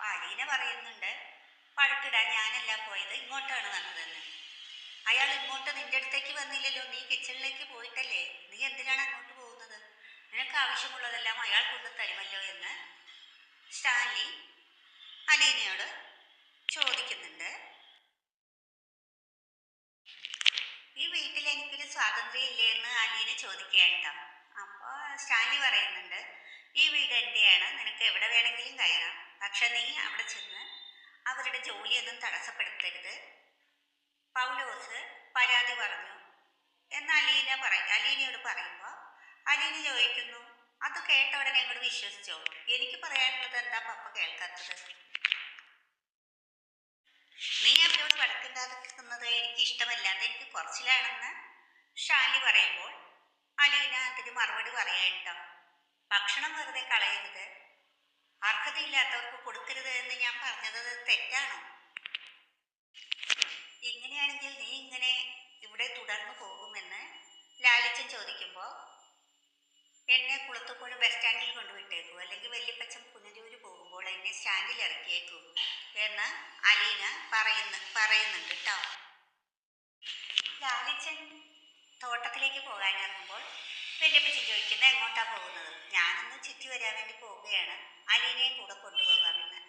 അപ്പോൾ അലീന പറയുന്നുണ്ട്, വഴക്കിടാൻ ഞാനല്ല പോയത്, ഇങ്ങോട്ടാണ് വന്നതെന്ന്. അയാൾ ഇങ്ങോട്ട് നിന്റെ അടുത്തേക്ക് വന്നില്ലല്ലോ, നീ കിച്ചണിലേക്ക് പോയിട്ടല്ലേ, നീ എന്തിനാണ് അങ്ങോട്ട് പോകുന്നത്? നിനക്ക് ആവശ്യമുള്ളതെല്ലാം അയാൾ കൊണ്ടു തരുമല്ലോ എന്ന് സ്റ്റാൻലി അലീനയോട് ചോദിക്കുന്നുണ്ട്. ഈ വീട്ടിൽ എനിക്കൊരു സ്വാതന്ത്ര്യം ഇല്ലേ എന്ന് അലീന ചോദിക്കുകയാണ്. അപ്പോൾ സ്റ്റാൻലി പറയുന്നുണ്ട്, ഈ വീട് എന്റെയാണ്, നിനക്ക് എവിടെ വേണമെങ്കിലും കയറാം, പക്ഷെ നീ അവിടെ ചെന്ന് അവരുടെ ജോലിയൊന്നും തടസ്സപ്പെടുത്തരുത്. പൗലോസ് പരാതി പറഞ്ഞു എന്ന് അലീനയോട് പറയുമ്പോൾ അലീന ചോദിക്കുന്നു, അത് കേട്ട ഉടനെ അങ്ങോട്ട് വിശ്വസിച്ചോ? എനിക്ക് പറയാനുള്ളത് എന്താ പപ്പ കേൾക്കാത്തത്? നീ അവരോട് വഴക്കുണ്ടാക്കുന്നത് എനിക്ക് ഇഷ്ടമല്ല, അതെനിക്ക് കുറച്ചിലാണെന്ന് ഷാലി പറയുമ്പോൾ അലീന അതിന് മറുപടി പറയാട്ടോ, ഭക്ഷണം വെറുതെ കളയരുത്, അർഹതയില്ലാത്തവർക്ക് കൊടുക്കരുത് എന്ന് ഞാൻ പറഞ്ഞത് തെറ്റാണോ? ഇങ്ങനെയാണെങ്കിൽ നീ ഇങ്ങനെ ഇവിടെ തുടർന്നു പോകുമെന്ന് ലാലിച്ചൻ ചോദിക്കുമ്പോൾ, എന്നെ കുളത്തുപുഴ ബസ് സ്റ്റാൻഡിൽ കൊണ്ടുവിട്ടേക്കൂ, അല്ലെങ്കിൽ വല്യപ്പച്ചൻ പുനലൂര് പോകുമ്പോൾ എന്നെ സ്റ്റാൻഡിൽ ഇറക്കിയേക്കൂ എന്ന് അലീന പറയുന്നുണ്ട് കേട്ടോ. ലാലിച്ചൻ തോട്ടത്തിലേക്ക് പോകാനിറങ്ങുമ്പോൾ വല്യപ്പച്ചൻ ചോദിക്കുന്നത്, എങ്ങോട്ടാ പോകുന്നത്? ഞാനൊന്ന് ചുറ്റി വരാൻ വേണ്ടി പോവുകയാണ്, അലീനയും കൂടെ കൊണ്ടുപോകാമെന്ന്.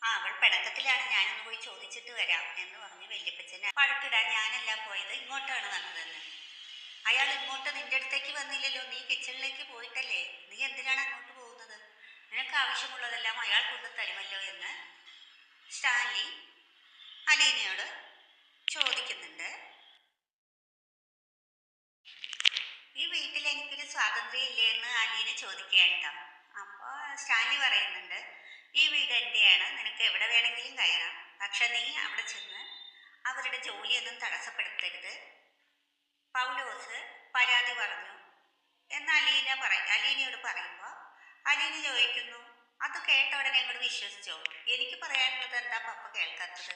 അവൾ പിണക്കത്തിലാണ്, ഞാനൊന്ന് പോയി ചോദിച്ചിട്ട് വരാം എന്ന് പറഞ്ഞ് വല്യപ്പച്ചൻ വഴക്കിടാൻ ഞാനല്ല പോയത്, ഇങ്ങോട്ടാണ് വന്നതെന്ന്. അയാൾ ഇങ്ങോട്ട് നിന്റെ അടുത്തേക്ക് വന്നില്ലല്ലോ, നീ കിച്ചണിലേക്ക് പോയിട്ടല്ലേ, നീ എന്തിനാണ് അങ്ങോട്ട് പോകുന്നത്? നിനക്ക് ആവശ്യമുള്ളതെല്ലാം അയാൾ കൊണ്ടു തരുമല്ലോ എന്ന് സ്റ്റാൻലി അലീനയോട് ചോദിക്കുന്നുണ്ട്. ഈ വീട്ടിൽ എനിക്കൊരു സ്വാതന്ത്ര്യം ഇല്ലേ എന്ന് അലീന ചോദിക്കുകയാണ്. അപ്പോൾ സ്റ്റാൻലി പറയുന്നുണ്ട്, ഈ വീട് എന്റെയാണ്, നിനക്ക് എവിടെ വേണമെങ്കിലും കയറാം, പക്ഷെ നീ അവിടെ ചെന്ന് അവരുടെ ജോലിയൊന്നും തടസ്സപ്പെടുത്തരുത്. പൗലോസ് പരാതി പറഞ്ഞു എന്ന് അലീനയോട് പറയുമ്പോൾ അലീന ചോദിക്കുന്നു, അത് കേട്ട ഉടനെ അങ്ങോട്ട് വിശ്വസിച്ചോ? എനിക്ക് പറയാനുള്ളത് എന്താ പപ്പ കേൾക്കാത്തത്?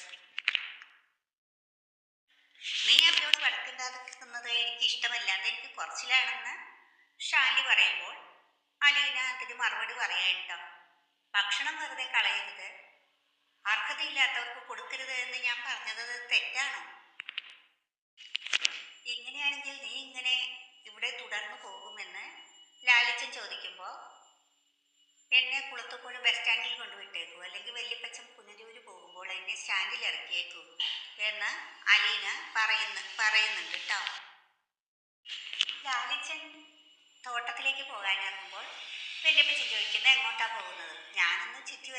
നീ അവരോട് വഴക്കുണ്ടാക്കുന്നത് എനിക്ക് ഇഷ്ടമല്ല, അതെനിക്ക് കുറച്ചിലാണെന്ന് ഷാലി പറയുമ്പോൾ അലീന അതിന് മറുപടി പറയാട്ടോ, ഭക്ഷണം വെറുതെ കളയരുത്, അർഹതയില്ലാത്തവർക്ക് കൊടുക്കരുത് എന്ന് ഞാൻ പറഞ്ഞത് തെറ്റാണോ? ഇങ്ങനെയാണെങ്കിൽ നീ ഇങ്ങനെ ഇവിടെ തുടർന്നു പോകുമെന്ന് ലാലിച്ചൻ ചോദിക്കുമ്പോൾ, എന്നെ കുളത്തുപുഴ ബസ് സ്റ്റാൻഡിൽ കൊണ്ടുവിട്ടേക്കൂ, അല്ലെങ്കിൽ വല്യപ്പച്ചൻ പുനലൂര് പോകുമ്പോൾ എന്നെ സ്റ്റാൻഡിൽ ഇറക്കിയേക്കൂ എന്ന് അലീന പറയുന്നുണ്ട് കേട്ടോ. ലാലിച്ചൻ തോട്ടത്തിലേക്ക് പോകാനിറങ്ങുമ്പോൾ വല്യപ്പച്ചൻ ചോദിക്കുന്നത്, എങ്ങോട്ടാ പോകുന്നത്? ഞാനൊന്ന് ചുറ്റി